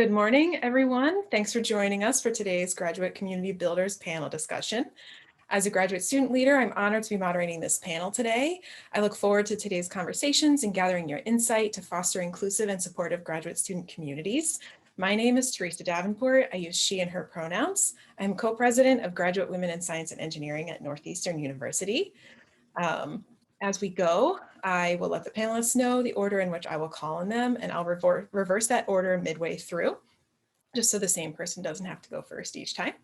Good morning, everyone. Thanks for joining us for today's Graduate Community Builders panel discussion. As a graduate student leader, I'm honored to be moderating this panel today. I look forward to today's conversations and gathering your insight to foster inclusive and supportive graduate student communities. My name is Teresa Davenport. I use she and her pronouns. I'm co-president of Graduate Women in Science and Engineering at Northeastern University. As we go, I will let the panelists know the order in which I will call on them, and I'll reverse that order midway through, just so the same person doesn't have to go first each time.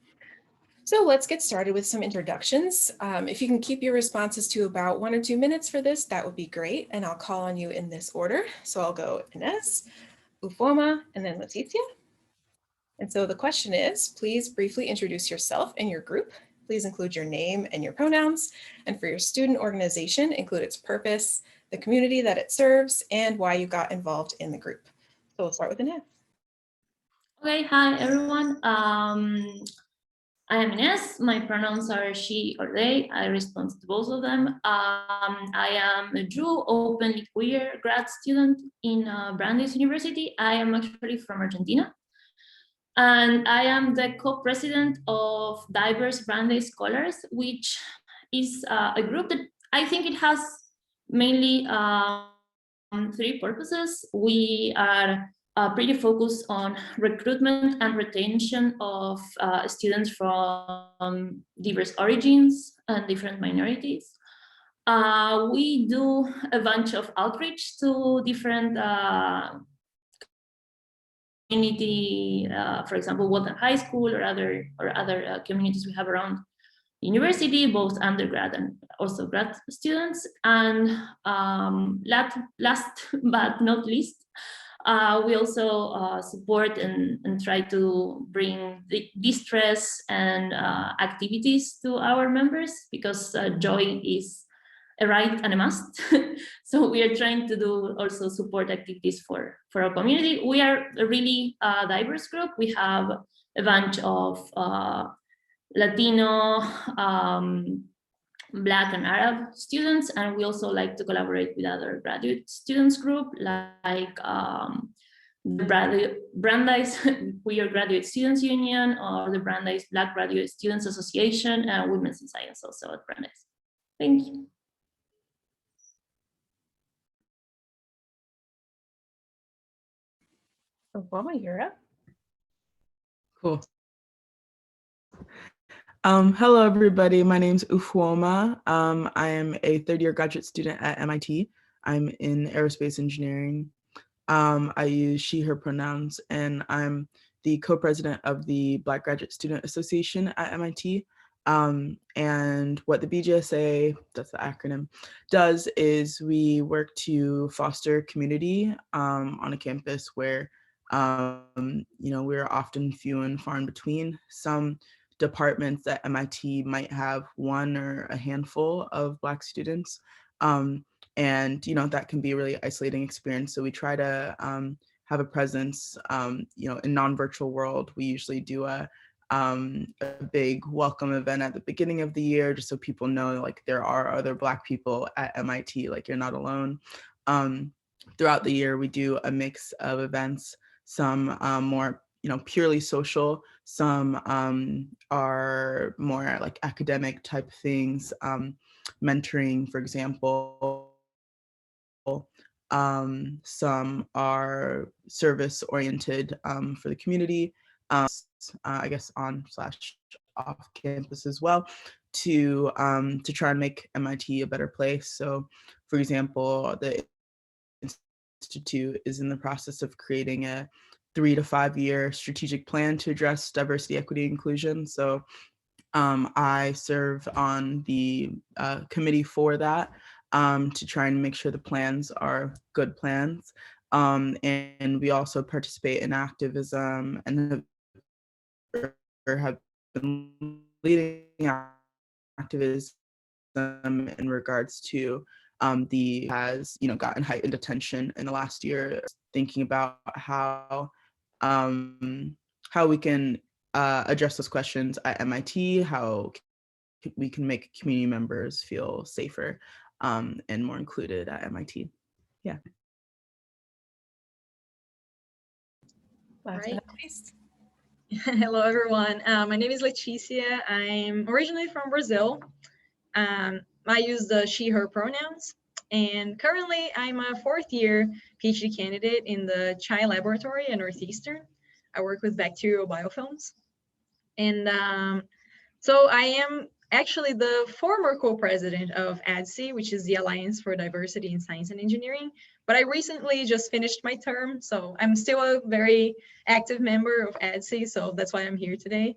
So let's get started with some introductions. If you can keep your responses to about 1 or 2 minutes for this, that would be great. And I'll call on you in this order. So I'll go Ines, Uhuoma, and then Leticia. And so the question is, please briefly introduce yourself and your group. Please include your name and your pronouns. And for your student organization, include its purpose, the community that it serves, and why you got involved in the group. So we'll start with Ines. Okay, hi everyone. I am Ines. My pronouns are she or they. I respond to both of them. I am a Jew, openly queer grad student in Brandeis University. I am actually from Argentina. And I am the co-president of Diverse Brandeis Scholars, which is a group that I think it has mainly 3 purposes. We are pretty focused on recruitment and retention of students from diverse origins and different minorities. We do a bunch of outreach to different community, for example, Walton High School or other communities we have around university, both undergrad and also grad students. And last but not least, we also support and try to bring the distress and activities to our members, because joy is a right and a must. So we are trying to do also support activities for our community. We are a really diverse group. We have a bunch of Latino, Black and Arab students, and we also like to collaborate with other graduate students group, like the Brandeis Queer Graduate Students Union, or the Brandeis Black Graduate Students Association, and Women's in Science also at Brandeis. Thank you. Uhuoma, you're up. Cool. Hello, everybody. My name's Uhuoma. I am a third-year graduate student at MIT. I'm in aerospace engineering. I use she, her pronouns, and I'm the co-president of the Black Graduate Student Association at MIT. And what the BGSA, that's the acronym, does is we work to foster community on a campus where we're often few and far in between. Some departments at MIT might have 1 or a handful of Black students. And that can be a really isolating experience. So we try to have a presence, in non-virtual world. We usually do a big welcome event at the beginning of the year, just so people know, like, there are other Black people at MIT, like, you're not alone. Throughout the year, we do a mix of events, some more, purely social, some are more like academic type things, mentoring, for example. Some are service oriented for the community, I guess on/off campus as well, to try and make MIT a better place. So, for example, the Institute is in the process of creating a 3 to 5 year strategic plan to address diversity, equity, inclusion. So I serve on the committee for that, to try and make sure the plans are good plans. And we also participate in activism and have been leading activism in regards to has gotten heightened attention in the last year, thinking about how we can address those questions at MIT, how we can make community members feel safer and more included at MIT. Yeah. Right. please. Hello, everyone. My name is Leticia. I'm originally from Brazil. I use the she, her pronouns. And currently, I'm a fourth-year PhD candidate in the Chai Laboratory at Northeastern. I work with bacterial biofilms. And so I am actually the former co-president of ADSI, which is the Alliance for Diversity in Science and Engineering. But I recently just finished my term, so I'm still a very active member of ADSI, so that's why I'm here today.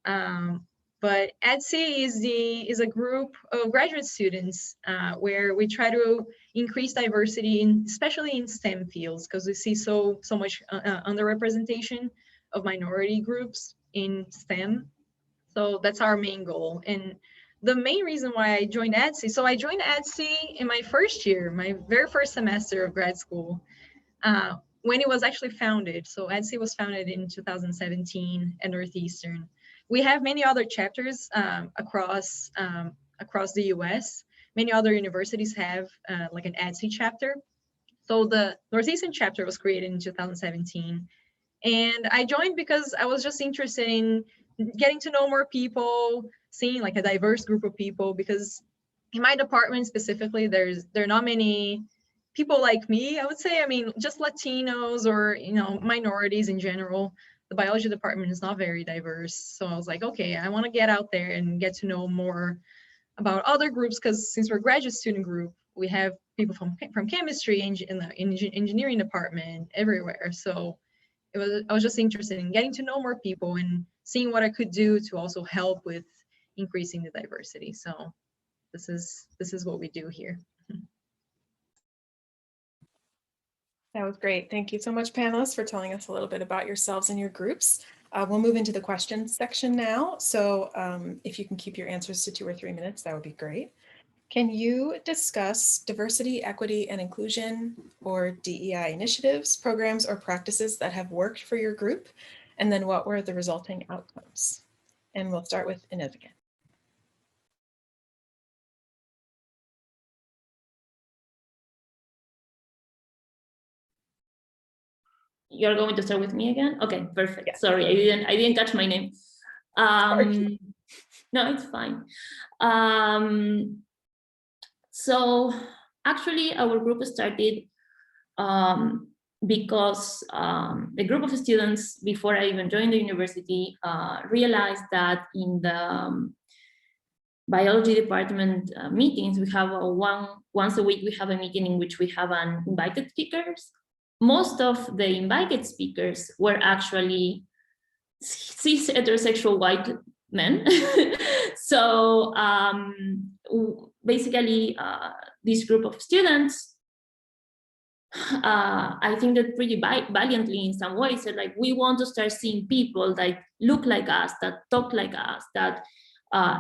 But ADSI is a group of graduate students where we try to increase diversity, especially in STEM fields, because we see so much underrepresentation of minority groups in STEM. So that's our main goal. And the main reason why I joined ADSI, so I joined ADSI in my first year, my very first semester of grad school, when it was actually founded. So ADSI was founded in 2017 at Northeastern. We have many other chapters across the US. Many other universities have like an ADSI chapter. So the Northeastern chapter was created in 2017. And I joined because I was just interested in getting to know more people, seeing like a diverse group of people, because in my department specifically, there are not many people like me, I would say. I mean, just Latinos or, minorities in general. The biology department is not very diverse. So I was like, okay, I want to get out there and get to know more about other groups, because since we're a graduate student group, we have people from chemistry, in the engineering department, everywhere. So I was just interested in getting to know more people and seeing what I could do to also help with increasing the diversity. So this is what we do here. That was great. Thank you so much, panelists, for telling us a little bit about yourselves and your groups. We'll move into the questions section now. So if you can keep your answers to 2 or 3 minutes, that would be great. Can you discuss diversity, equity, and inclusion, or DEI initiatives, programs, or practices that have worked for your group? And then what were the resulting outcomes? And we'll start with Inez again. You're going to start with me again? Okay, perfect. Yeah. Sorry, I didn't catch my name. No, it's fine. So actually, our group started because a group of students, before I even joined the university, realized that in the biology department meetings, we have once a week, we have a meeting in which we have an invited speakers. Most of the invited speakers were actually cis heterosexual white men. So basically, this group of students, I think that pretty valiantly in some ways said, like, we want to start seeing people that look like us, that talk like us, that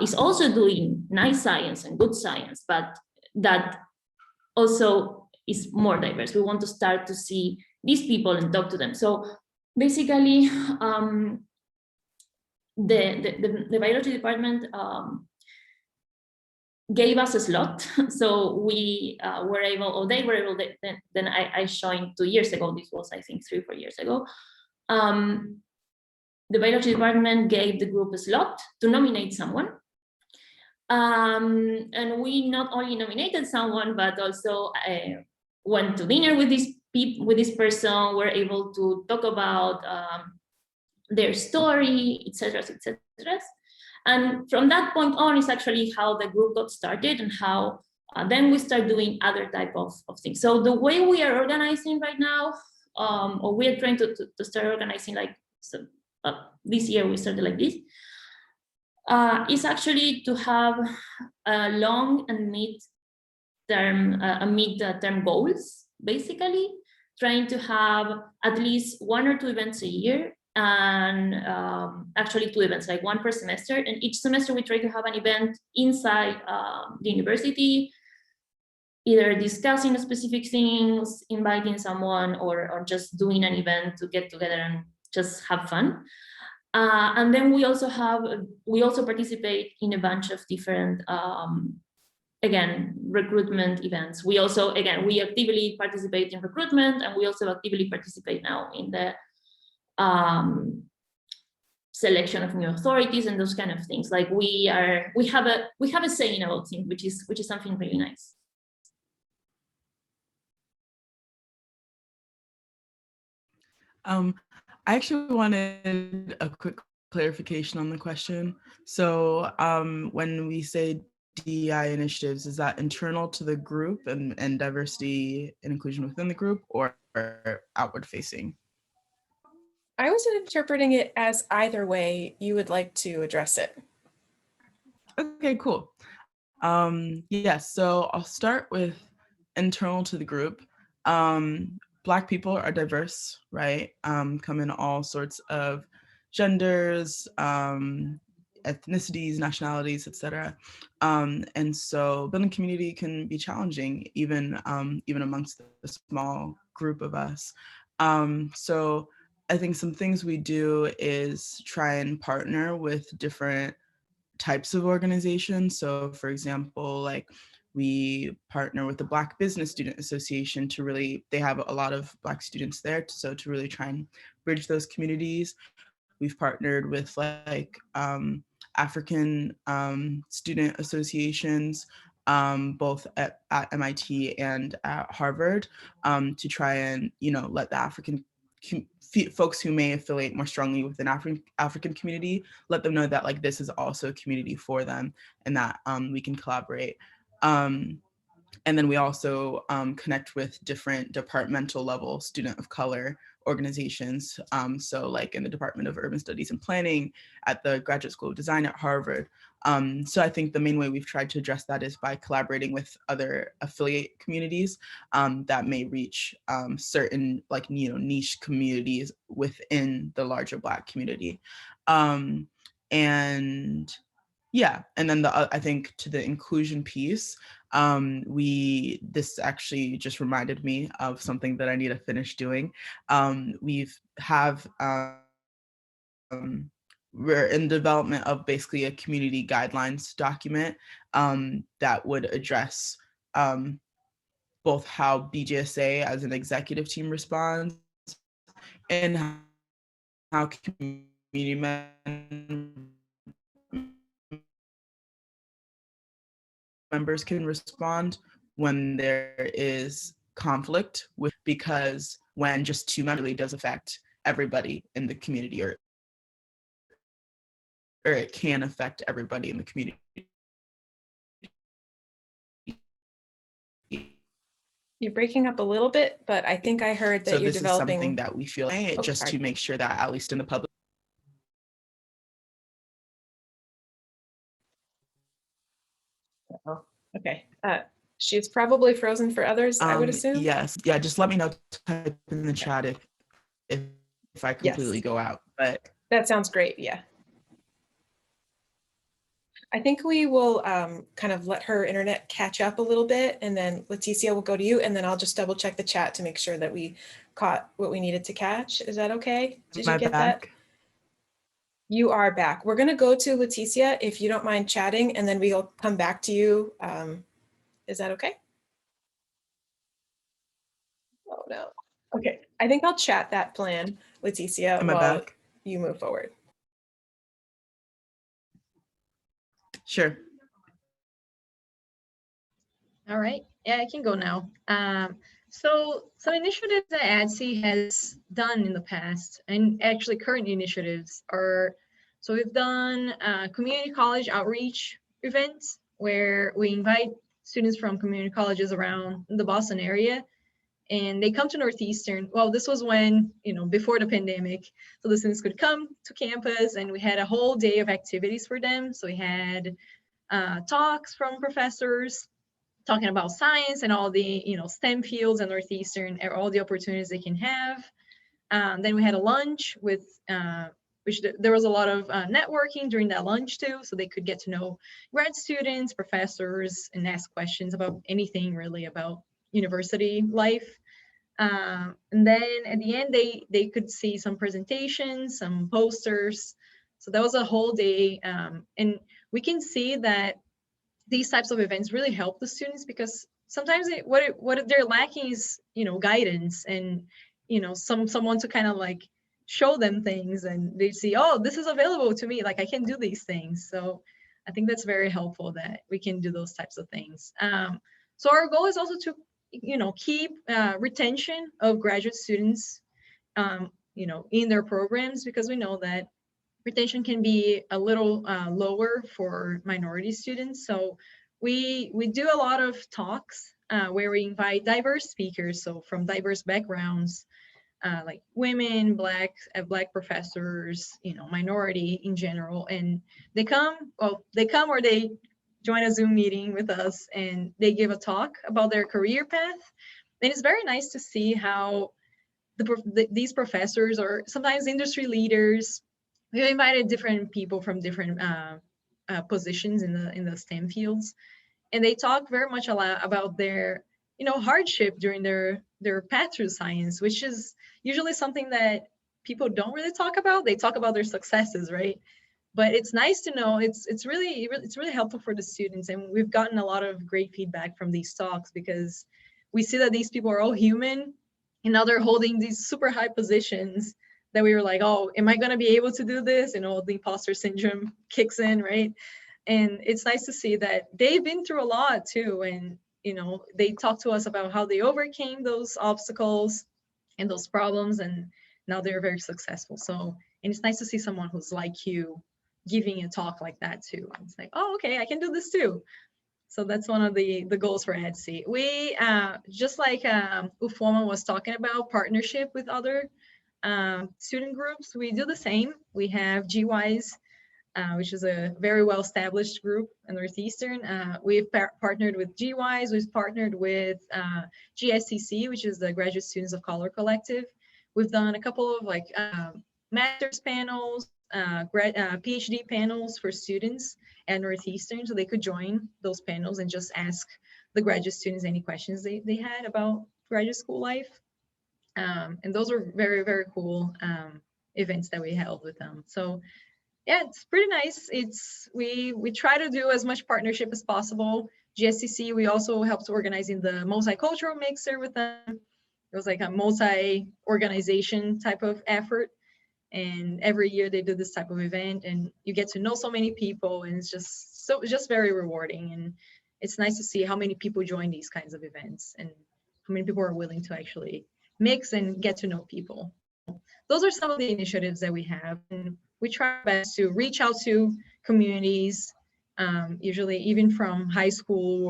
is also doing nice science and good science, but that also is more diverse. We want to start to see these people and talk to them. So basically, the biology department gave us a slot. So we were able, or they were able, then I joined 2 years ago. This was, I think, 3 or 4 years ago. The biology department gave the group a slot to nominate someone. And we not only nominated someone, but also went to dinner with this person. We're able to talk about their story, etc., etc. And from that point on is actually how the group got started, and how then we start doing other type of things. So the way we are organizing right now, or we are trying to start organizing, like, so this year we started like this, is actually to have a long and mid-term goals, basically trying to have at least 1 or 2 events a year, and actually 2 events, like 1 per semester. And each semester we try to have an event inside the university, either discussing specific things, inviting someone, or just doing an event to get together and just have fun. And then we also participate in a bunch of different, again, recruitment events. We actively participate in recruitment, and we also actively participate now in the selection of new authorities and those kind of things. Like we have a say in our team, which is something really nice. I actually wanted a quick clarification on the question. So when we say DEI initiatives, is that internal to the group and diversity and inclusion within the group, or outward facing? I was interpreting it as either way you would like to address it. Okay, cool. Yes, so I'll start with internal to the group. Black people are diverse, right? Come in all sorts of genders, ethnicities, nationalities, etc. And so building community can be challenging, even amongst a small group of us. So I think some things we do is try and partner with different types of organizations. So for example, like we partner with the Black Business Student Association to really, they have a lot of Black students there. So to really try and bridge those communities. We've partnered with like African student associations, both at MIT and at Harvard, to try and, let the African folks who may affiliate more strongly with an African community, let them know that like this is also a community for them and that we can collaborate. And then we also connect with different departmental level student of color organizations. So like in the Department of Urban Studies and Planning, at the Graduate School of Design at Harvard. So I think the main way we've tried to address that is by collaborating with other affiliate communities that may reach certain like, niche communities within the larger Black community. And yeah, and then I think to the inclusion piece, this actually just reminded me of something that I need to finish doing. We're in development of basically a community guidelines document that would address both how BGSA as an executive team responds and how community members can respond when there is conflict because when just two members really does affect everybody in the community, or it can affect everybody in the community. You're breaking up a little bit, but I think I heard that So you're this developing. is something that we feel just to make sure that at least in the public. Oh, okay. She's probably frozen for others, I would assume. Yes. Yeah. Just let me know, type in the chat if I completely go out. But that sounds great. Yeah. I think we will kind of let her internet catch up a little bit, and then Leticia will go to you, and then I'll just double check the chat to make sure that we caught what we needed to catch. Is that okay? Did you get that? You are back. We're going to go to Leticia if you don't mind chatting, and then we'll come back to you. Is that okay? Oh no. Okay. I think I'll chat that plan, Leticia, while you move forward. Sure. All right. Yeah, I can go now. So some initiatives that ADSI has done in the past, and actually current initiatives are, so we've done community college outreach events where we invite students from community colleges around the Boston area, and they come to Northeastern. Well, this was when, before the pandemic, so the students could come to campus, and we had a whole day of activities for them. So we had talks from professors talking about science and all the STEM fields in Northeastern, all the opportunities they can have. Then we had a lunch with which there was a lot of networking during that lunch too, so they could get to know grad students, professors, and ask questions about anything really about university life. And then at the end, they could see some presentations, some posters. So that was a whole day, and we can see that these types of events really help the students, because sometimes what they're lacking is guidance and someone to kind of like show them things and they see, oh, this is available to me, like I can do these things. So I think that's very helpful that we can do those types of things. So our goal is also to, keep retention of graduate students, in their programs, because we know that retention can be a little lower for minority students. So we do a lot of talks where we invite diverse speakers, so from diverse backgrounds, like women, black professors, minority in general, and they come or they join a Zoom meeting with us and they give a talk about their career path. And it's very nice to see how these professors or sometimes industry leaders, we invited different people from different positions in the STEM fields, and they talk very much a lot about their hardship during their path through science, which is usually something that people don't really talk about. They talk about their successes, right? But it's nice to know, it's really helpful for the students, and we've gotten a lot of great feedback from these talks because we see that these people are all human, and now they're holding these super high positions that we were like, oh, am I going to be able to do this? The imposter syndrome kicks in, right? And it's nice to see that they've been through a lot too, and they talk to us about how they overcame those obstacles and those problems, and now they're very successful. So, and it's nice to see someone who's like you giving a talk like that too. It's like, oh, okay, I can do this too. So that's one of the goals for EDSI. We just like Uhuoma was talking about, partnership with other student groups. We do the same. We have GWiSE, which is a very well-established group in Northeastern. We've partnered with GWiSE. We've partnered with GSCC, which is the Graduate Students of Color Collective. We've done a couple of master's panels, PhD panels for students at Northeastern, so they could join those panels and just ask the graduate students any questions they had about graduate school life. And those were very, very cool events that we held with them. So yeah, it's pretty nice. We try to do as much partnership as possible. GSCC, we also helped organizing the multicultural mixer with them. It was like a multi-organization type of effort. And every year they do this type of event, and you get to know so many people, and it's just very rewarding. And it's nice to see how many people join these kinds of events and how many people are willing to actually mix and get to know people. Those are some of the initiatives that we have, and we try our best to reach out to communities, usually even from high school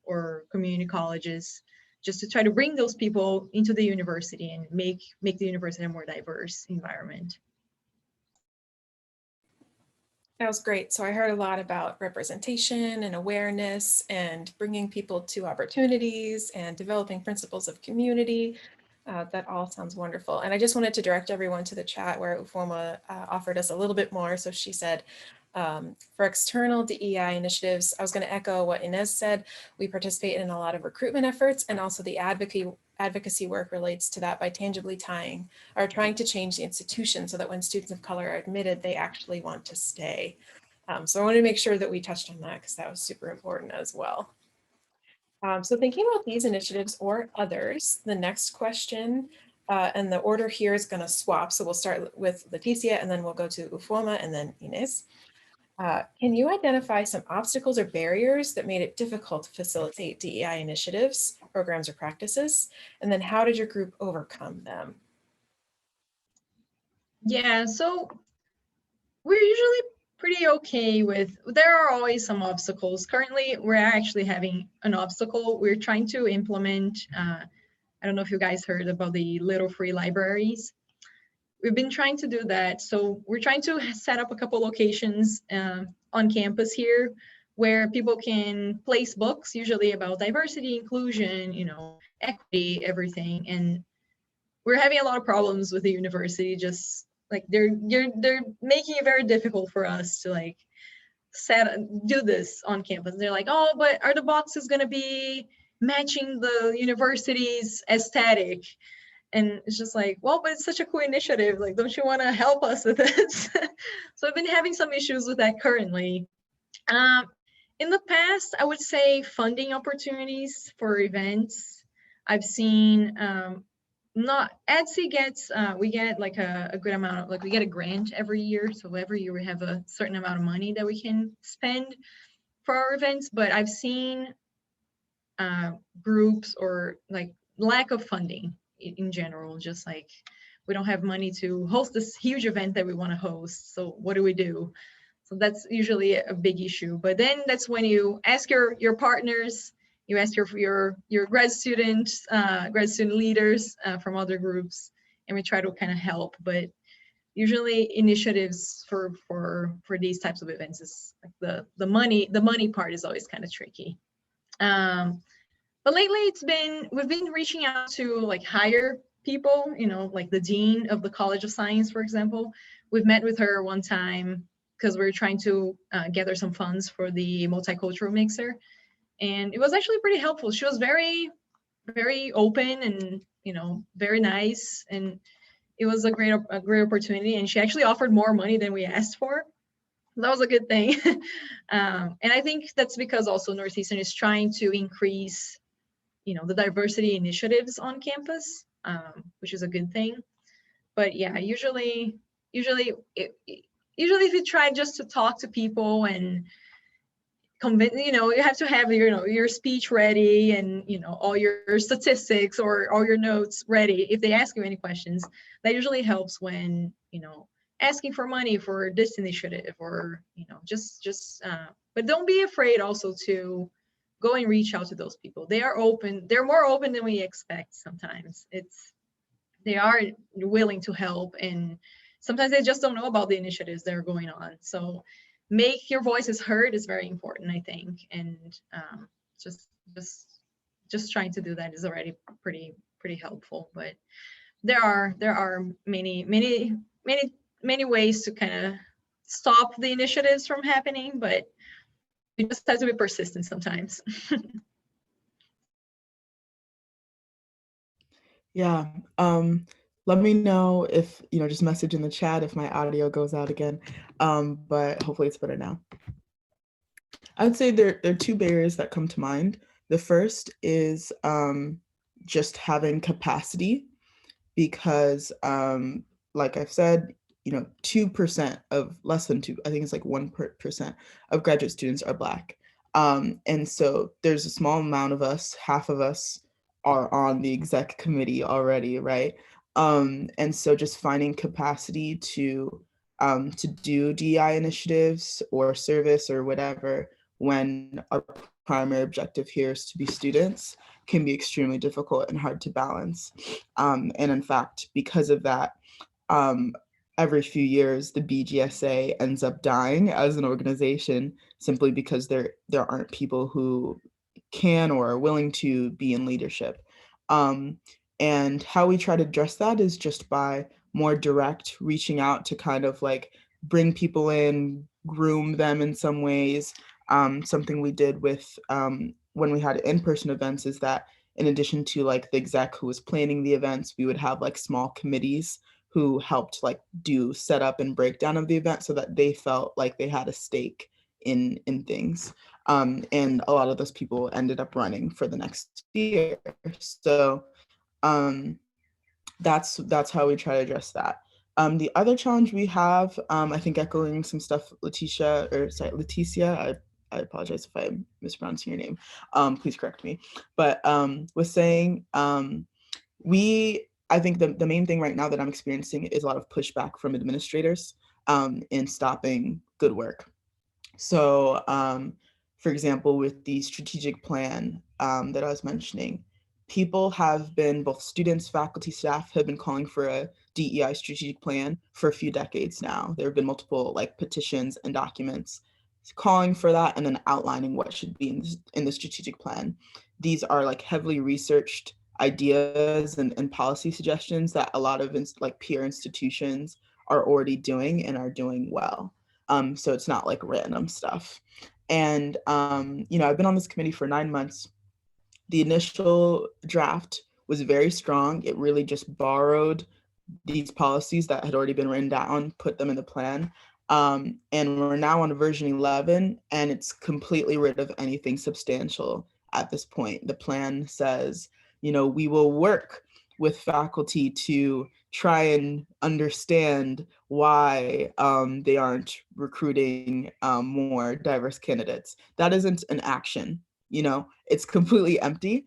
or community colleges, just to try to bring those people into the university and make the university a more diverse environment. That was great. So I heard a lot about representation and awareness and bringing people to opportunities and developing principles of community. That all sounds wonderful. And I just wanted to direct everyone to the chat where Uhuoma offered us a little bit more. So she said, for external DEI initiatives, I was going to echo what Inez said. We participate in a lot of recruitment efforts, and also the advocacy work relates to that by tangibly trying to change the institution so that when students of color are admitted, they actually want to stay. So I wanted to make sure that we touched on that because that was super important as well. So thinking about these initiatives or others, the next question, and the order here is going to swap. So we'll start with Leticia, and then we'll go to Uhuoma, and then Inez. Can you identify some obstacles or barriers that made it difficult to facilitate DEI initiatives, programs, or practices? And then how did your group overcome them? Yeah, so we're usually pretty okay with, there are always some obstacles. Currently, we're actually having an obstacle. We're trying to implement, I don't know if you guys heard about the Little Free Libraries. We've been trying to do that. So we're trying to set up a couple locations on campus here where people can place books, usually about diversity, inclusion, equity, everything. And we're having a lot of problems with the university, just like they're making it very difficult for us to do this on campus. They're like, oh, but are the boxes going to be matching the university's aesthetic? And it's just like, well, but it's such a cool initiative. Like, don't you want to help us with this? So I've been having some issues with that currently. In the past, I would say funding opportunities for events. I've seen not Etsy gets, we get like a good amount of, like we get a grant every year. So every year we have a certain amount of money that we can spend for our events. But I've seen groups or like lack of funding in general, just like we don't have money to host this huge event that we want to host. So what do we do? So that's usually a big issue. But then that's when you ask your partners, you ask your grad students, grad student leaders from other groups, and we try to kind of help. But usually initiatives for these types of events is like the money part is always kind of tricky. But lately we've been reaching out to like higher people, you know, like the dean of the College of Science, for example. We've met with her one time because we're trying to gather some funds for the multicultural mixer. And it was actually pretty helpful. She was very, very open and, you know, very nice. And it was a great opportunity. And she actually offered more money than we asked for. That was a good thing. And I think that's because also Northeastern is trying to increase, you know, the diversity initiatives on campus, which is a good thing. But yeah, usually if you try just to talk to people and convince, you know, you have to have your speech ready and, you know, all your statistics or all your notes ready. If they ask you any questions, that usually helps when, you know, asking for money for this initiative or, you know, but don't be afraid also to go and reach out to those people. They are open. They're more open than we expect sometimes. They are willing to help, and sometimes they just don't know about the initiatives that are going on. So make your voices heard is very important, I think. And just trying to do that is already pretty helpful. But there are many ways to kind of stop the initiatives from happening, but you just have to be persistent sometimes. Yeah. Let me know if, you know, just message in the chat if my audio goes out again. But hopefully it's better now. I would say there are two barriers that come to mind. The first is just having capacity, because like I've said, you know, 2% of less than 2, I think it's like 1% of graduate students are Black. And so there's a small amount of us, half of us are on the exec committee already, right? And so just finding capacity to do DEI initiatives or service or whatever when our primary objective here is to be students can be extremely difficult and hard to balance. And in fact, because of that, every few years, the BGSA ends up dying as an organization simply because there aren't people who can or are willing to be in leadership. And how we try to address that is just by more direct reaching out to kind of like bring people in, groom them in some ways. Something we did with when we had in-person events is that in addition to like the exec who was planning the events, we would have like small committees who helped like do setup and breakdown of the event so that they felt like they had a stake in things. And a lot of those people ended up running for the next year. So that's how we try to address that. The other challenge we have, I think echoing some stuff Leticia, I apologize if I'm mispronouncing your name, please correct me, but was saying, I think the main thing right now that I'm experiencing is a lot of pushback from administrators in stopping good work. So for example, with the strategic plan that I was mentioning, people have been, both students, faculty, staff have been calling for a DEI strategic plan for a few decades now. There have been multiple like petitions and documents calling for that and then outlining what should be in the strategic plan. These are like heavily researched ideas and policy suggestions that a lot of like peer institutions are already doing and are doing well. So it's not like random stuff. And, you know, I've been on this committee for 9 months. The initial draft was very strong. It really just borrowed these policies that had already been written down, put them in the plan. And we're now on version 11, and it's completely rid of anything substantial at this point. The plan says, you know, we will work with faculty to try and understand why they aren't recruiting more diverse candidates. That isn't an action, you know, it's completely empty.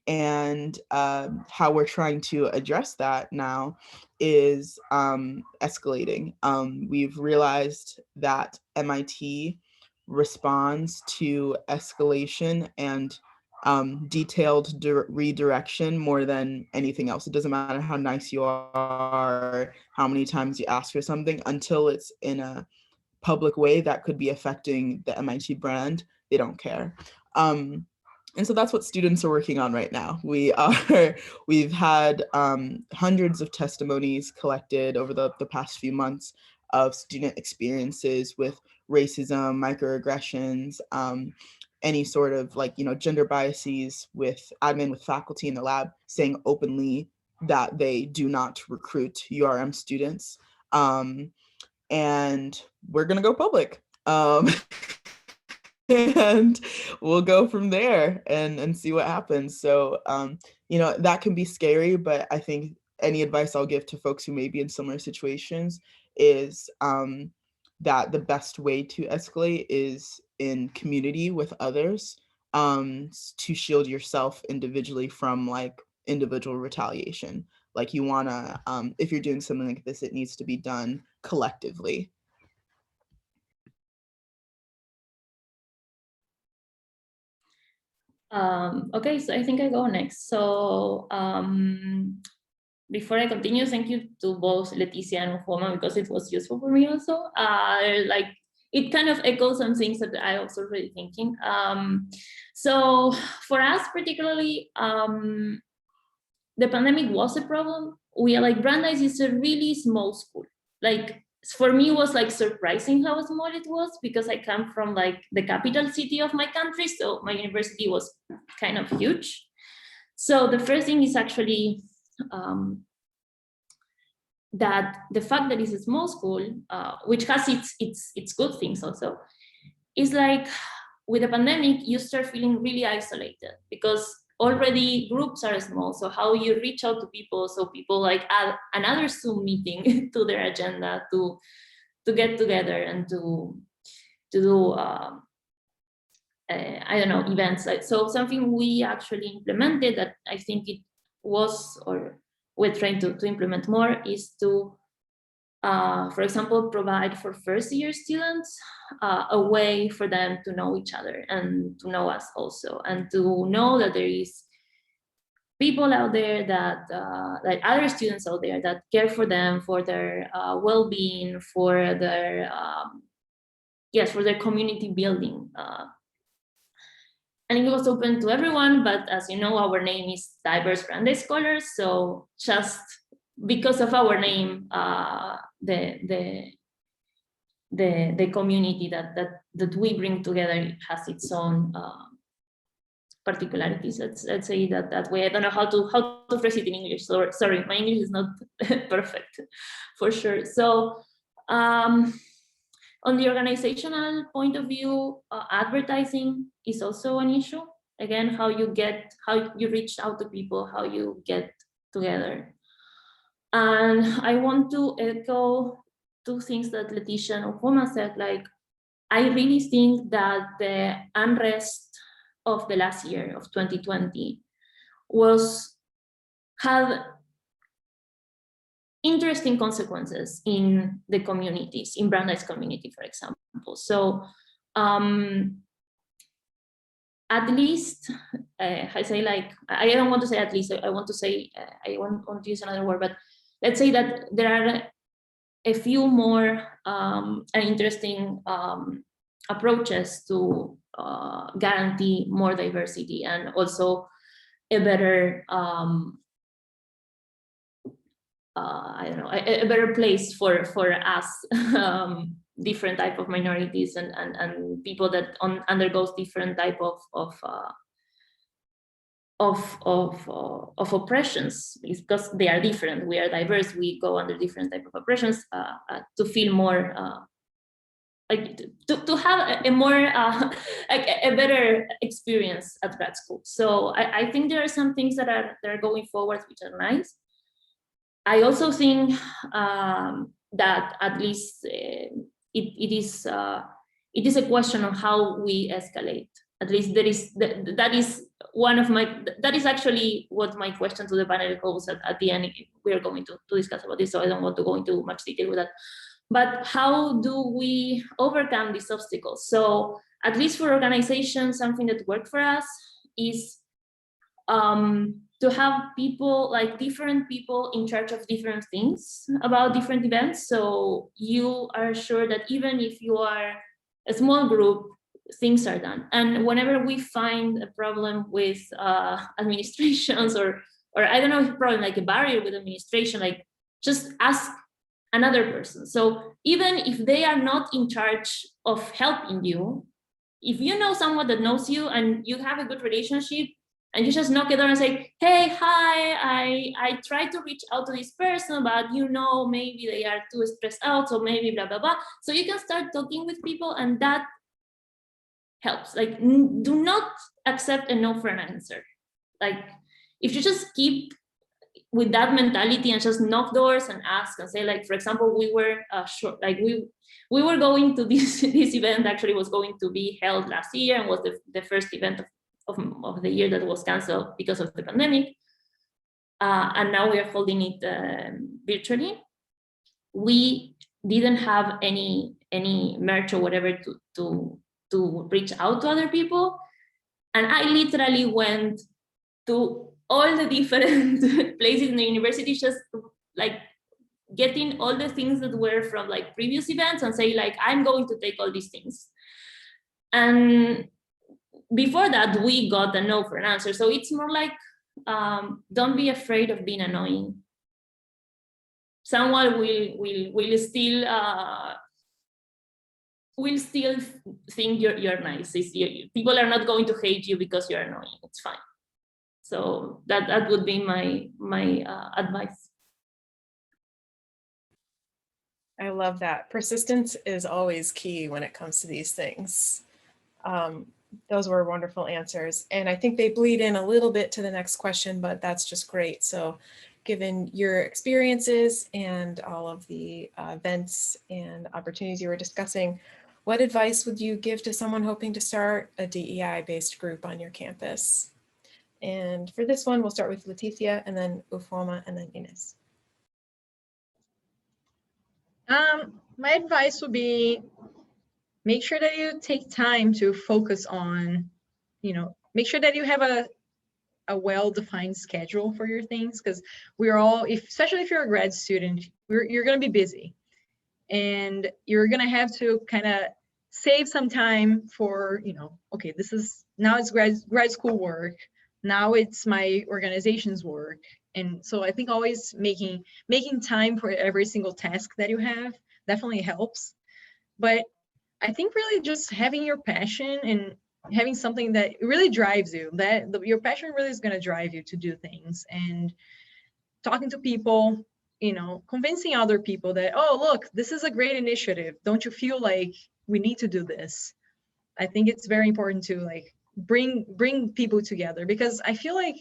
And how we're trying to address that now is escalating. We've realized that MIT responds to escalation and detailed redirection more than anything else. It doesn't matter how nice you are, how many times you ask for something, until it's in a public way that could be affecting the MIT brand, they don't care. And so that's what students are working on right now. We've had hundreds of testimonies collected over the past few months of student experiences with racism, microaggressions, any sort of like, you know, gender biases with admin, with faculty in the lab saying openly that they do not recruit URM students. And we're gonna go public. And we'll go from there and see what happens. So, you know, that can be scary, but I think any advice I'll give to folks who may be in similar situations is that the best way to escalate is in community with others, to shield yourself individually from like individual retaliation. Like you wanna, if you're doing something like this, it needs to be done collectively. Okay, so I think I go next. So before I continue, thank you to both Leticia and Uhuoma because it was useful for me also. Like it kind of echoes some things that I also really thinking. So for us particularly, the pandemic was a problem. We are like Brandeis is a really small school. Like for me, it was like surprising how small it was because I come from like the capital city of my country. So my university was kind of huge. So the first thing is actually that the fact that it's a small school, which has its good things also, is like with the pandemic, you start feeling really isolated because already groups are small. So how you reach out to people, so people like add another Zoom meeting to their agenda to get together and to do I don't know, events. So something we actually implemented that I think it was, or we're trying to implement more, is to for example, provide for first year students a way for them to know each other and to know us also, and to know that there is people out there that like other students out there that care for them, for their well-being, for their yes, for their community building. And it was open to everyone, but as you know, our name is Diverse Brandeis Scholars, so just because of our name, the community that we bring together has its own particularities. Let's say that way. I don't know how to phrase it in English. So sorry, my English is not perfect, for sure. So on the organizational point of view, advertising is also an issue. Again, how you reach out to people, how you get together. And I want to echo two things that Leticia and Uhuoma said. Like, I really think that the unrest of the last year of 2020 had interesting consequences in the communities, in Brandeis community, for example. So at least, I say like, I don't want to say at least, I want to say, I want to use another word, but let's say that there are a few more interesting approaches to guarantee more diversity and also a better I don't know, a better place for us, different type of minorities and people that undergoes different type of oppressions, because they are different. We are diverse. We go under different type of oppressions to feel more like to have a more a better experience at grad school. So I think there are some things that are going forward which are nice. I also think that at least it is a question of how we escalate. At least that is actually what my question to the panel goes at the end. We are going to discuss about this, so I don't want to go into much detail with that. But how do we overcome these obstacles? So at least for organizations, something that worked for us is to have people, like different people in charge of different things about different events. So you are sure that even if you are a small group, things are done. And whenever we find a problem with administrations or I don't know, a problem like a barrier with administration, like just ask another person. So even if they are not in charge of helping you, if you know someone that knows you and you have a good relationship, and you just knock the door and say, hey, hi, I tried to reach out to this person, but maybe they are too stressed out, so maybe blah, blah, blah. So you can start talking with people, and that helps. Like, do not accept a no for an answer. Like, if you just keep with that mentality and just knock doors and ask and say, like, for example, we were we were going to this event actually was going to be held last year and was the first event of the year that was canceled because of the pandemic. And now we are holding it virtually. We didn't have any merch or whatever to reach out to other people. And I literally went to all the different places in the university, just like getting all the things that were from like previous events and say like, I'm going to take all these things. And before that, we got a no for an answer. So it's more like, don't be afraid of being annoying. Someone will still think you're nice. People are not going to hate you because you're annoying. It's fine. So that would be my advice. I love that. Persistence is always key when it comes to these things. Those were wonderful answers. And I think they bleed in a little bit to the next question, but that's just great. So given your experiences and all of the events and opportunities you were discussing, what advice would you give to someone hoping to start a DEI-based group on your campus? And for this one, we'll start with Leticia, and then Uhuoma, and then Ines. My advice would be, make sure that you take time to focus on, make sure that you have a well-defined schedule for your things, because we're all, especially if you're a grad student, you're going to be busy, and you're going to have to kind of save some time for, okay, now it's grad school work. Now it's my organization's work. And so I think always making time for every single task that you have definitely helps. But I think really just having your passion and having something that really drives you, your passion really is going to drive you to do things, and talking to people, convincing other people that, oh, look, this is a great initiative. Don't you feel like we need to do this? I think it's very important to like bring people together, because I feel like,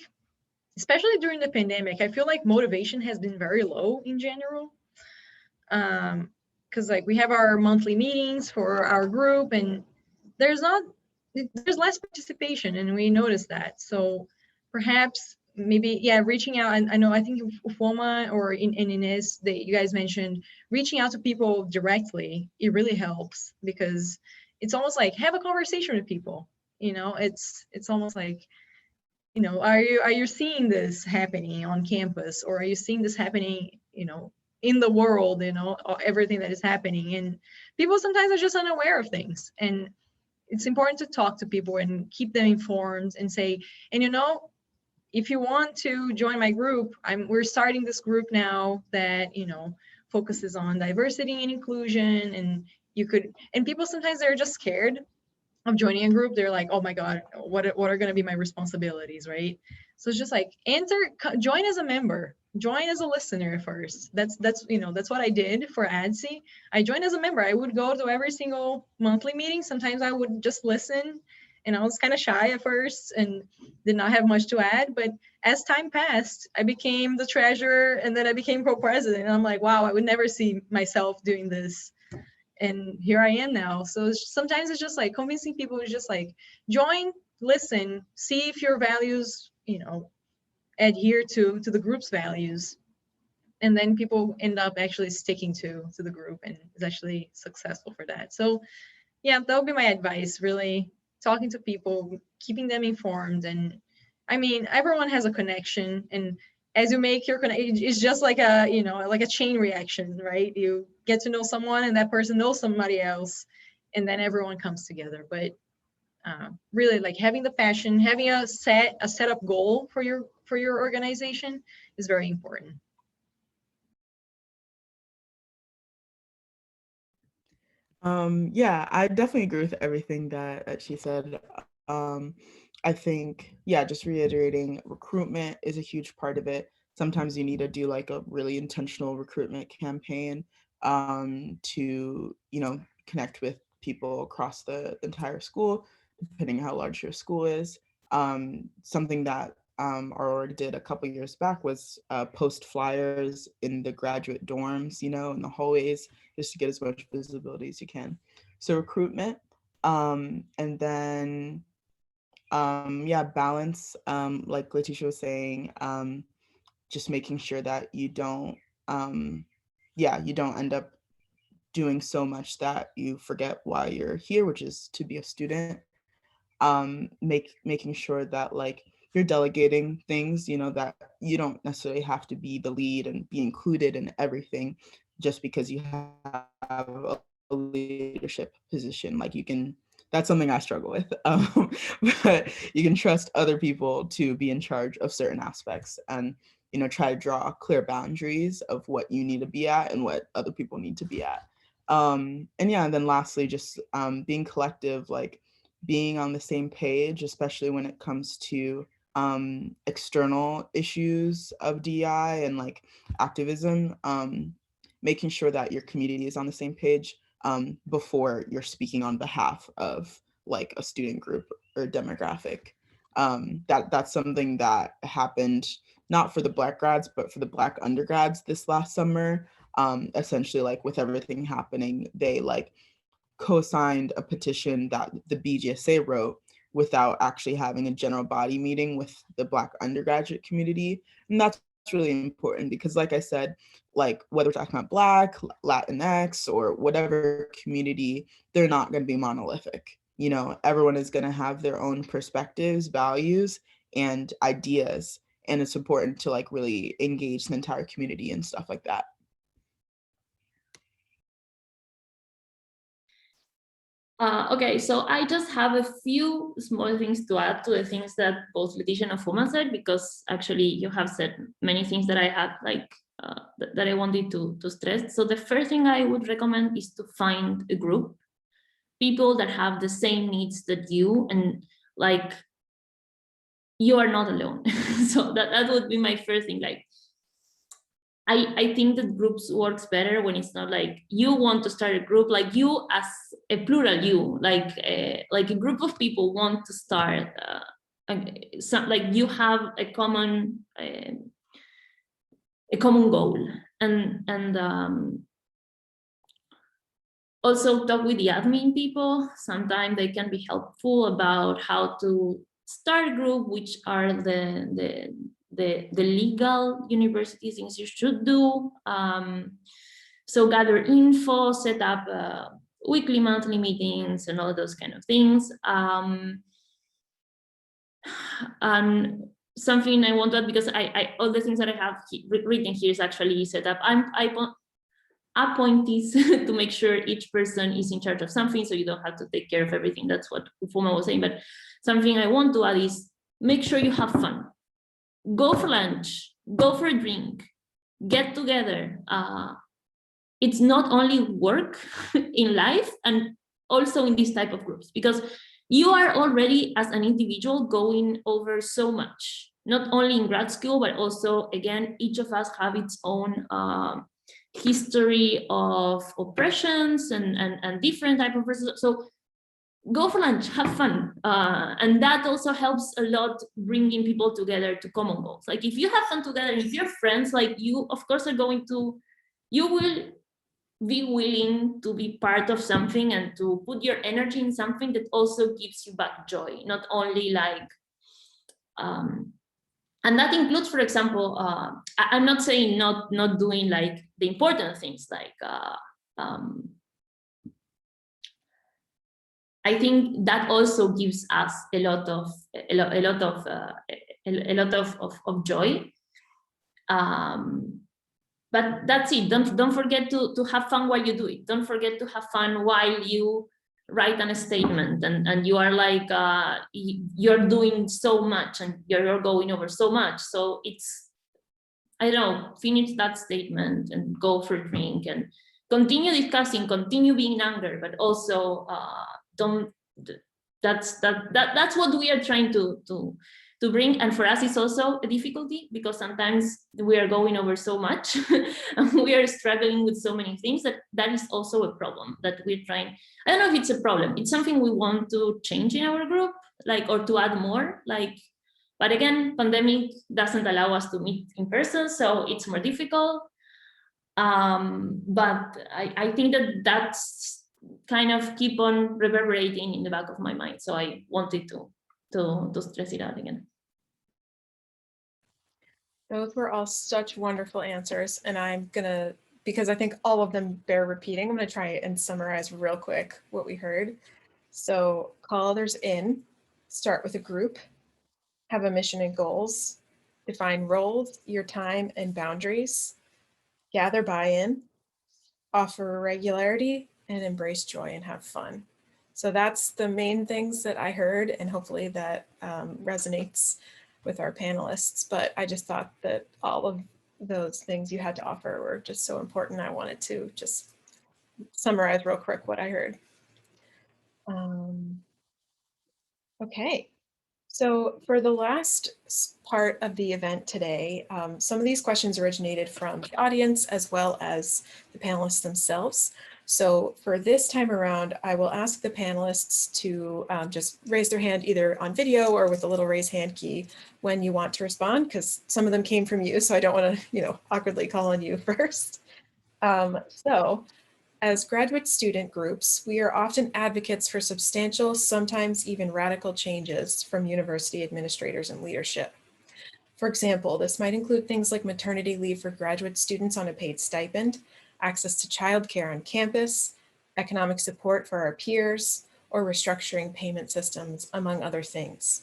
especially during the pandemic, I feel like motivation has been very low in general. Because like we have our monthly meetings for our group, and there's less participation, and we noticed that. So perhaps maybe, reaching out. And I think Uhuoma or in Ines, you guys mentioned reaching out to people directly. It really helps, because it's almost like have a conversation with people. It's almost like, are you seeing this happening on campus, or are you seeing this happening, in the world, everything that is happening? And people sometimes are just unaware of things, and it's important to talk to people and keep them informed and say, and if you want to join my group, we're starting this group now that focuses on diversity and inclusion, and people sometimes they're just scared of joining a group. They're like, oh my God, what are going to be my responsibilities, right? So it's just like join as a member, join as a listener first. That's what I did for ADSI. I joined as a member. I would go to every single monthly meeting. Sometimes I would just listen, and I was kind of shy at first and did not have much to add. But as time passed, I became the treasurer, and then I became co-president. And I'm like, wow, I would never see myself doing this. And here I am now. So sometimes it's just like convincing people is just like, join, listen, see if your values, adhere to the group's values. And then people end up actually sticking to the group and is actually successful for that. So yeah, that would be my advice, really talking to people, keeping them informed. And I mean, everyone has a connection, and as you make your connection, it's just like a chain reaction, right? You get to know someone and that person knows somebody else, and then everyone comes together. But really, like, having the passion, having a set up goal for your organization is very important. Yeah, I definitely agree with everything that she said. I think, yeah, just reiterating, recruitment is a huge part of it. Sometimes you need to do like a really intentional recruitment campaign to, connect with people across the entire school, depending how large your school is. Something that Aurora did a couple years back was post flyers in the graduate dorms, in the hallways, just to get as much visibility as you can. So recruitment, and then balance, like Letitia was saying, just making sure that you don't end up doing so much that you forget why you're here, which is to be a student. Making sure that like you're delegating things, that you don't necessarily have to be the lead and be included in everything just because you have a leadership position. Like that's something I struggle with. But you can trust other people to be in charge of certain aspects and, try to draw clear boundaries of what you need to be at and what other people need to be at. And then lastly, just being collective, like being on the same page, especially when it comes to external issues of DEI and like activism, making sure that your community is on the same page before you're speaking on behalf of like a student group or demographic. That's something that happened not for the Black grads, but for the Black undergrads this last summer. Essentially, like with everything happening, they like co-signed a petition that the BGSA wrote without actually having a general body meeting with the Black undergraduate community. And that's really important because, like I said, like whether we're talking about Black, Latinx, or whatever community, they're not going to be monolithic. Everyone is going to have their own perspectives, values, and ideas. And it's important to like really engage the entire community and stuff like that. Okay, so I just have a few small things to add to the things that both Letitia and Uhuoma said, because actually you have said many things that I had that I wanted to stress. So the first thing I would recommend is to find a group, people that have the same needs that you, and like you are not alone. So that would be my first thing. Like I think that groups works better when it's not like you want to start a group, like you as a plural you, like a group of people want to start, like you have a common goal, and also talk with the admin people. Sometimes they can be helpful about how to start a group, which are the legal university things you should do. So gather info, set up weekly, monthly meetings, and all those kind of things. And something I want to add, because I all the things that I have written here is actually set up. I appointees to make sure each person is in charge of something, so you don't have to take care of everything. That's what Uhuoma was saying. But something I want to add is make sure you have fun. Go for lunch, go for a drink, get together. It's not only work in life, and also in this type of groups, because you are already as an individual going over so much. not only in grad school, but also, again, each of us have its own history of oppressions and different type of oppressions. So go for lunch, have fun. And that also helps a lot bringing people together to common goals. Like if you have fun together, if you're friends, like you, of course, you will be willing to be part of something and to put your energy in something that also gives you back joy, not only like, and that includes, for example, I'm not saying not doing like the important things, like I think that also gives us a lot of joy. But that's it. Don't forget to have fun while you do it. Don't forget to have fun while you write a statement and you are like you're doing so much and you're going over so much. So it's, I don't know, finish that statement and go for a drink and continue discussing, continue being angry, but also don't. That's what we are trying to bring. And for us, it's also a difficulty because sometimes we are going over so much and we are struggling with so many things that is also a problem that we're trying. I don't know if it's a problem. It's something we want to change in our group, like, or to add more, like. But again, pandemic doesn't allow us to meet in person, so it's more difficult. But I think that's kind of keep on reverberating in the back of my mind. So I wanted to stress it out again. Those were all such wonderful answers. And I'm gonna, because I think all of them bear repeating, I'm gonna try and summarize real quick what we heard. So call others in, start with a group, have a mission and goals, define roles, your time and boundaries, gather buy-in, offer regularity, and embrace joy and have fun. So that's the main things that I heard, and hopefully that resonates with our panelists. But I just thought that all of those things you had to offer were just so important. I wanted to just summarize real quick what I heard. Okay. So for the last part of the event today, some of these questions originated from the audience as well as the panelists themselves. So for this time around, I will ask the panelists to just raise their hand either on video or with a little raise hand key when you want to respond, because some of them came from you, so I don't want to, awkwardly call on you first. So as graduate student groups, we are often advocates for substantial, sometimes even radical changes from university administrators and leadership. For example, this might include things like maternity leave for graduate students on a paid stipend, access to childcare on campus, economic support for our peers, or restructuring payment systems, among other things.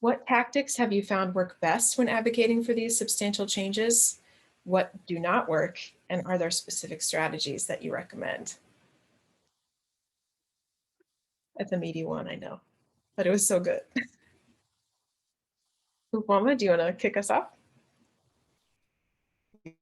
What tactics have you found work best when advocating for these substantial changes? What do not work? And are there specific strategies that you recommend? That's a meaty one, I know, but it was so good. Uhuoma, do you want to kick us off?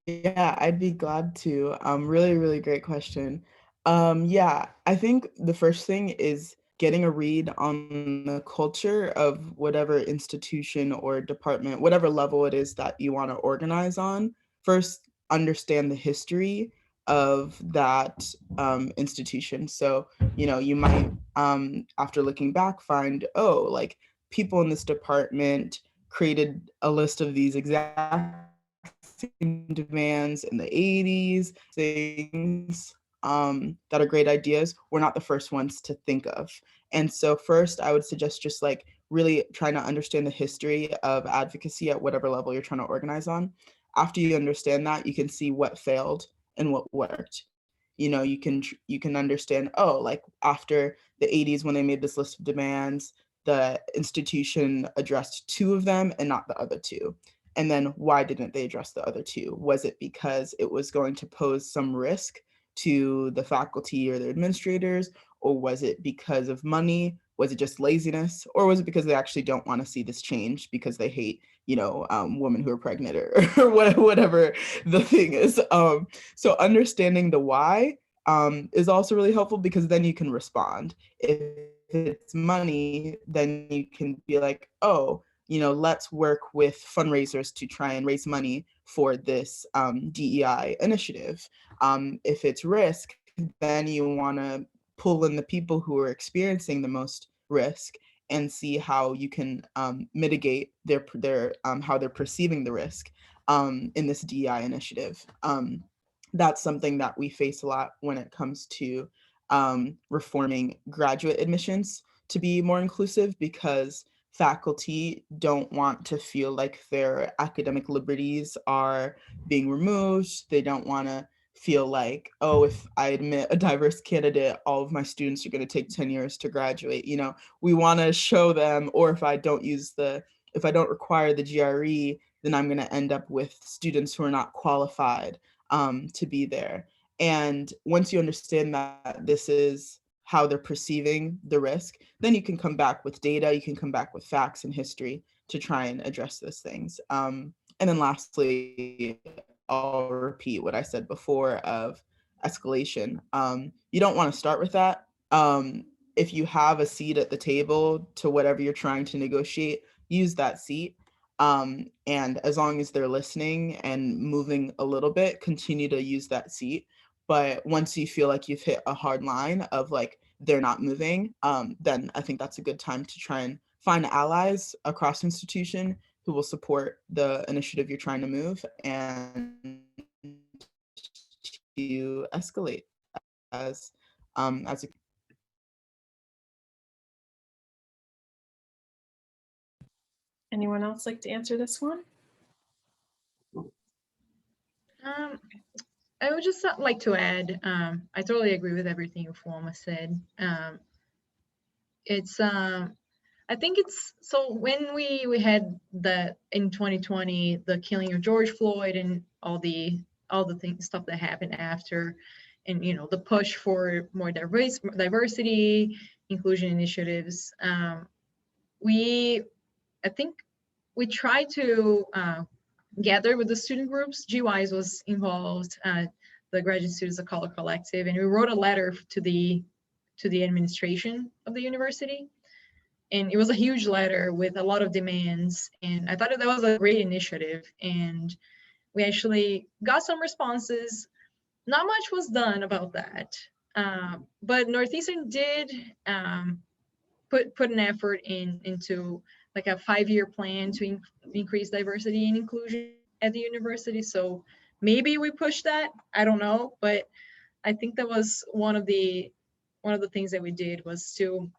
Yeah, I'd be glad to. Really, really great question. Yeah, I think the first thing is getting a read on the culture of whatever institution or department, whatever level it is that you want to organize on. First, understand the history of that institution. So, you might, after looking back, find, oh, like people in this department created a list of these exact demands in the 80s, things that are great ideas, we're not the first ones to think of. And so first, I would suggest just like really trying to understand the history of advocacy at whatever level you're trying to organize on. After you understand that, you can see what failed and what worked. You can understand, oh, like after the 80s when they made this list of demands, the institution addressed 2 of them and not the other 2. And then why didn't they address the other 2? Was it because it was going to pose some risk to the faculty or the administrators? Or was it because of money? Was it just laziness? Or was it because they actually don't want to see this change because they hate, women who are pregnant or whatever the thing is? So understanding the why is also really helpful because then you can respond. If it's money, then you can be like, oh, let's work with fundraisers to try and raise money for this DEI initiative. If it's risk, then you want to pull in the people who are experiencing the most risk and see how you can mitigate their how they're perceiving the risk in this DEI initiative. That's something that we face a lot when it comes to reforming graduate admissions to be more inclusive, because faculty don't want to feel like their academic liberties are being removed. They don't want to feel like, oh, if I admit a diverse candidate, all of my students are going to take 10 years to graduate. We want to show them, or if I don't require the GRE, then I'm going to end up with students who are not qualified to be there. And once you understand that this is how they're perceiving the risk, then you can come back with data, you can come back with facts and history to try and address those things. And then lastly, I'll repeat what I said before of escalation. You don't want to start with that. If you have a seat at the table to whatever you're trying to negotiate, use that seat. And as long as they're listening and moving a little bit, continue to use that seat. But once you feel like you've hit a hard line of like they're not moving, then I think that's a good time to try and find allies across institution who will support the initiative you're trying to move, and to escalate as a. Anyone else like to answer this one? I would just like to add, I totally agree with everything Uhuoma said. I think it's, so when we had in 2020, the killing of George Floyd and all the stuff that happened after, and the push for more diversity, inclusion initiatives, I think we tried to gather with the student groups. GWiSE was involved, the Graduate Students of Color Collective, and we wrote a letter to the administration of the university. And it was a huge letter with a lot of demands. And I thought that was a great initiative. And we actually got some responses. Not much was done about that. But Northeastern did put an effort into like a 5-year plan to increase diversity and inclusion at the university. So maybe we pushed that, I don't know. But I think that was one of the things that we did, was to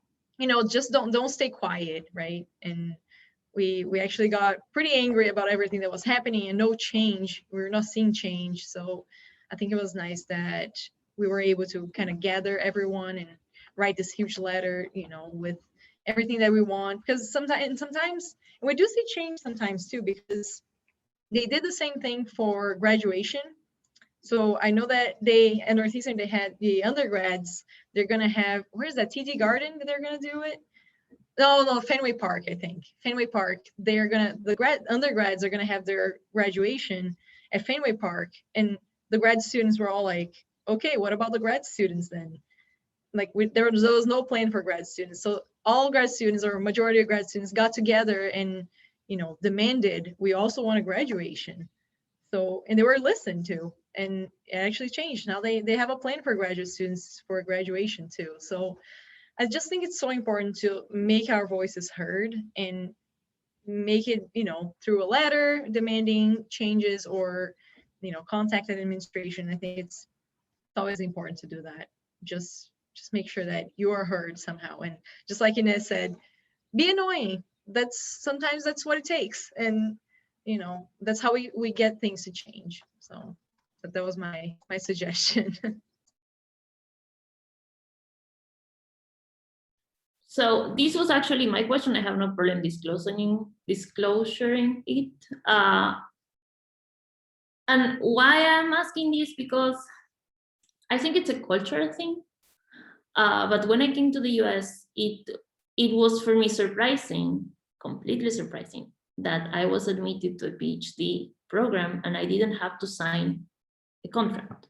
just don't stay quiet, right? And we actually got pretty angry about everything that was happening and no change. We were not seeing change. So I think it was nice that we were able to kind of gather everyone and write this huge letter, with everything that we want. Because sometimes we do see change sometimes too, because they did the same thing for graduation. So I know that at Northeastern, they had the undergrads, they're going to have, where's that, TD Garden that they're going to do it? No, Fenway Park, I think. Fenway Park, the undergrads are going to have their graduation at Fenway Park. And the grad students were all like, okay, what about the grad students then? Like there was no plan for grad students. So all grad students, or a majority of grad students, got together and, demanded, we also want a graduation. So, and they were listened to, and it actually changed. Now they have a plan for graduate students for graduation too. So I just think it's so important to make our voices heard and make it, through a letter demanding changes, or, contact an administration. I think it's always important to do that. Just make sure that you are heard somehow. And just like Inez said, be annoying. Sometimes that's what it takes. And that's how we get things to change. So that was my suggestion. So this was actually my question. I have no problem disclosing it. And why I'm asking this, because I think it's a cultural thing. But when I came to the US, it was for me surprising, completely surprising, that I was admitted to a PhD program and I didn't have to sign a contract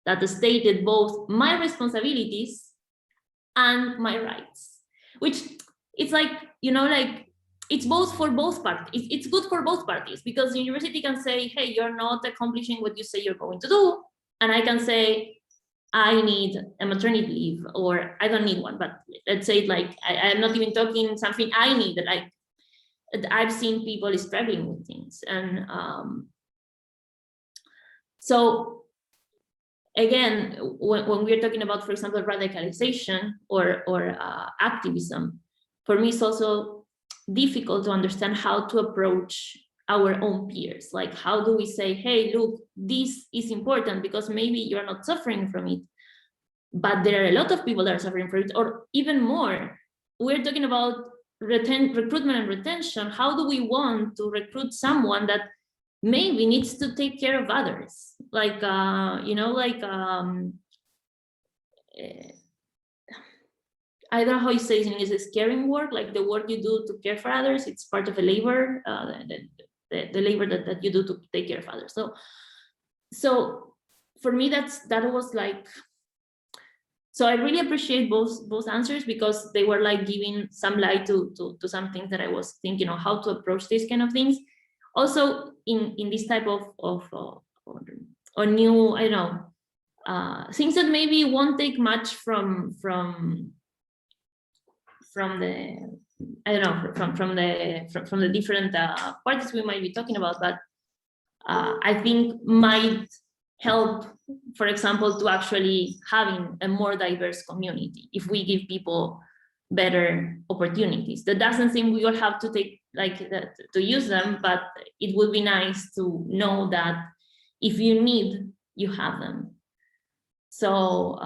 that stated both my responsibilities and my rights, which it's like, it's both for both parties. It's good for both parties, because the university can say, hey, you're not accomplishing what you say you're going to do. And I can say, I need a maternity leave, or I don't need one, but let's say like, I'm not even talking something I need. Like, I've seen people struggling with things. And so again, when we're talking about, for example, radicalization or activism, for me, it's also difficult to understand how to approach our own peers. Like, how do we say, hey, look, this is important because maybe you're not suffering from it, but there are a lot of people that are suffering from it, or even more. We're talking about recruitment and retention. How do we want to recruit someone that maybe needs to take care of others? Like, I don't know how you say it in English, it's caring work, like the work you do to care for others. It's part of a labor, the labor that you do to take care of others. So for me, that was like, so I really appreciate both answers, because they were like giving some light to some things that I was thinking of how to approach these kind of things. Also in this type of or new, I don't know, things that maybe won't take much from the, I don't know, from the different parties we might be talking about, but I think might help, for example, to actually having a more diverse community if we give people better opportunities. That doesn't mean we will have to take like that to use them, but it would be nice to know that if you need, you have them. So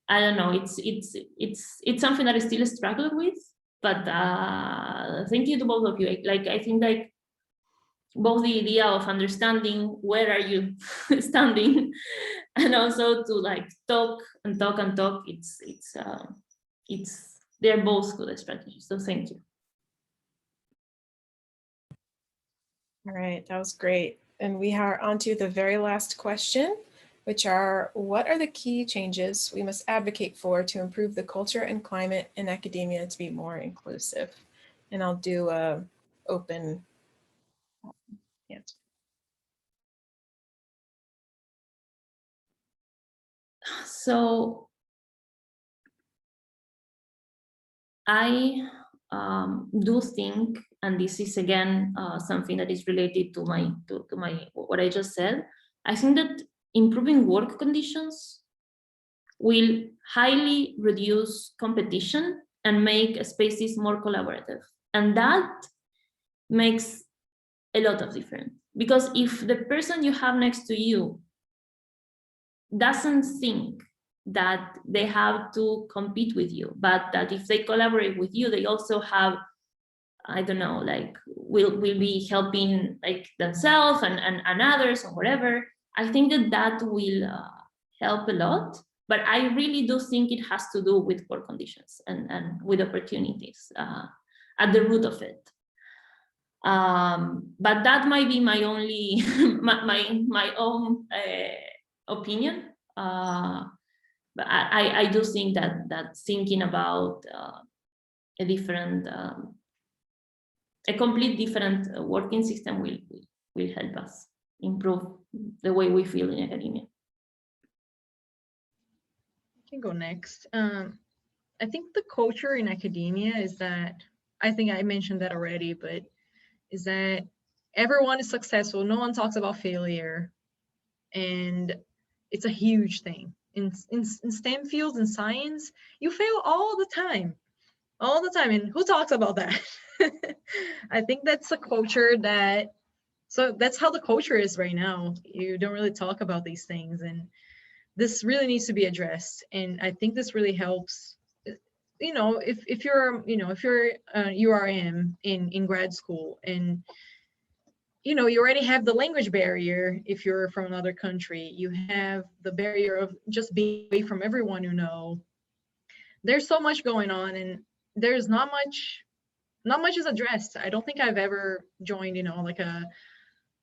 I don't know, it's something that I still struggle with, but thank you to both of you. Like, I think like both the idea of understanding where are you standing, and also to like talk and talk and talk, they're both good strategies. So thank you. All right, that was great. And we are on to the very last question, which are, what are the key changes we must advocate for to improve the culture and climate in academia to be more inclusive? And I'll do a open answer. So I do think, and this is again something that is related to my what I just said, I think that improving work conditions will highly reduce competition and make spaces more collaborative. And that makes a lot of difference, because if the person you have next to you doesn't think that they have to compete with you, but that if they collaborate with you, they also have, I don't know, like will be helping like themselves and others or whatever, I think that will help a lot. But I really do think it has to do with work conditions and with opportunities at the root of it. But that might be my only my own opinion. But I do think that thinking about a different, a complete different working system will help us improve the way we feel in academia. I can go next. I think the culture in academia is that, I think I mentioned that already, but is that everyone is successful. No one talks about failure. And it's a huge thing. In STEM fields and science, you fail all the time. And who talks about that? I think that's a culture so that's how the culture is right now. You don't really talk about these things, and this really needs to be addressed. And I think this really helps, you know, if you're URM in grad school, and you know, you already have the language barrier. If you're from another country, you have the barrier of just being away from everyone you know. There's so much going on, and there's not much is addressed. I don't think I've ever joined, you know, like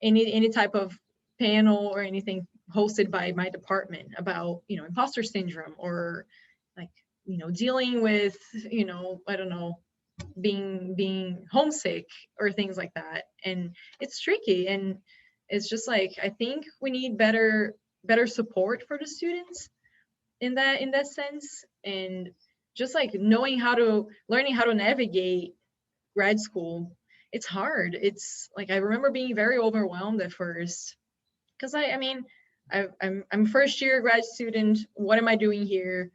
any type of panel or anything hosted by my department about, you know, imposter syndrome, or like, you know, dealing with, you know, I don't know, being homesick or things like that. And it's tricky, and it's just like, I think we need better support for the students in that sense, and just like learning how to navigate grad school. It's hard. It's like, I remember being very overwhelmed at first, because I mean, I'm first year grad student. What am I doing here?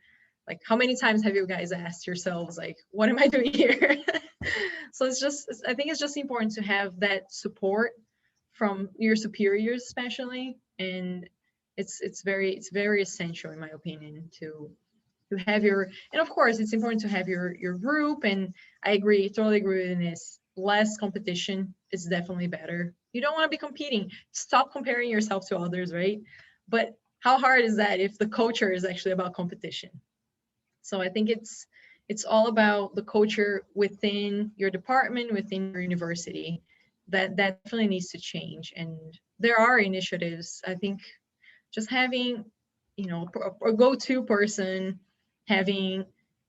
Like, how many times have you guys asked yourselves, like, what am I doing here? So I think it's just important to have that support from your superiors, especially, and it's very essential, in my opinion, to have and of course it's important to have your group. And I totally agree with this. Less competition is definitely better. You don't want to be competing. Stop comparing yourself to others, right? But how hard is that if the culture is actually about competition? So I think it's all about the culture within your department, within your university. That definitely needs to change. And there are initiatives. I think just having, a go-to person, having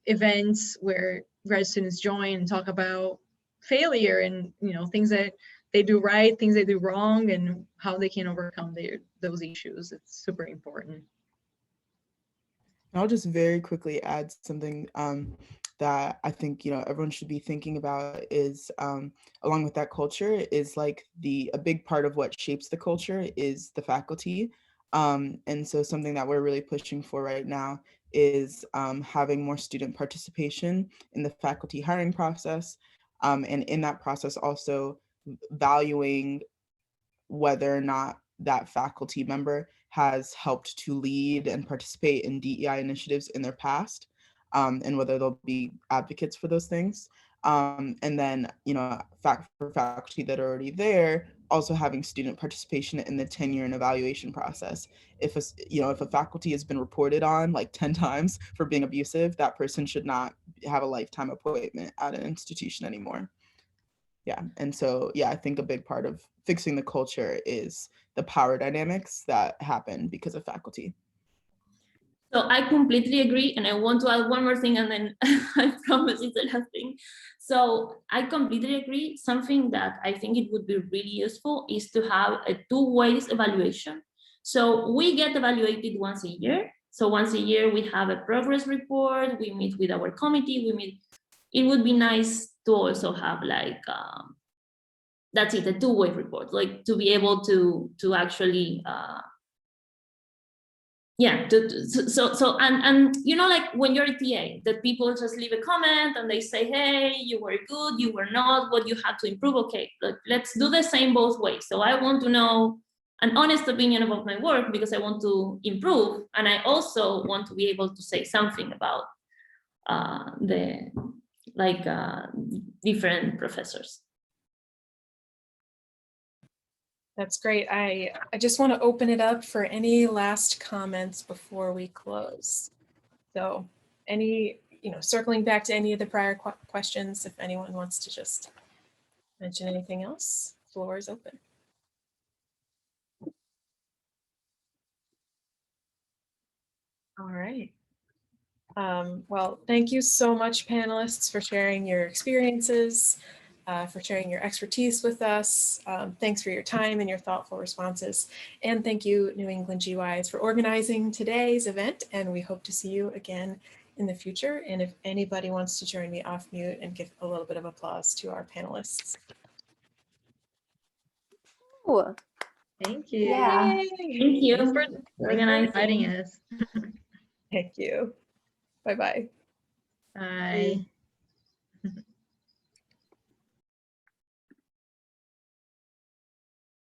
events where grad students join and talk about failure and, things that they do right, things they do wrong, and how they can overcome those issues. It's super important. I'll just very quickly add something that I think everyone should be thinking about is along with that culture is like a big part of what shapes the culture is the faculty. And so something that we're really pushing for right now is having more student participation in the faculty hiring process, and in that process also valuing whether or not that faculty member has helped to lead and participate in DEI initiatives in their past, and whether they'll be advocates for those things. And then, for faculty that are already there, also having student participation in the tenure and evaluation process. If a faculty has been reported on like 10 times for being abusive, that person should not have a lifetime appointment at an institution anymore. Yeah. And so, I think a big part of fixing the culture is the power dynamics that happen because of faculty. So I completely agree. And I want to add one more thing, and then I promise it's the last thing. So I completely agree. Something that I think it would be really useful is to have a two-way evaluation. So we get evaluated once a year. So once a year, we have a progress report. We meet with our committee. It would be nice to also have like, that's it, a two-way report, like to be able to actually, and like when you're a TA, that people just leave a comment and they say, hey, you were good, you were not, what you had to improve. Okay, let's do the same both ways. So I want to know an honest opinion about my work because I want to improve, and I also want to be able to say something about different professors. That's great. I just want to open it up for any last comments before we close. So circling back to any of the prior questions, if anyone wants to just mention anything else, floor is open. All right. Well, thank you so much, panelists, for sharing your experiences, for sharing your expertise with us. Thanks for your time and your thoughtful responses. And thank you, New England GWiSE, for organizing today's event. And we hope to see you again in the future. And if anybody wants to join me off mute and give a little bit of applause to our panelists. Ooh. Thank you. Yeah. Thank you Thanks for organizing. inviting us. Thank you. Bye-bye. Bye.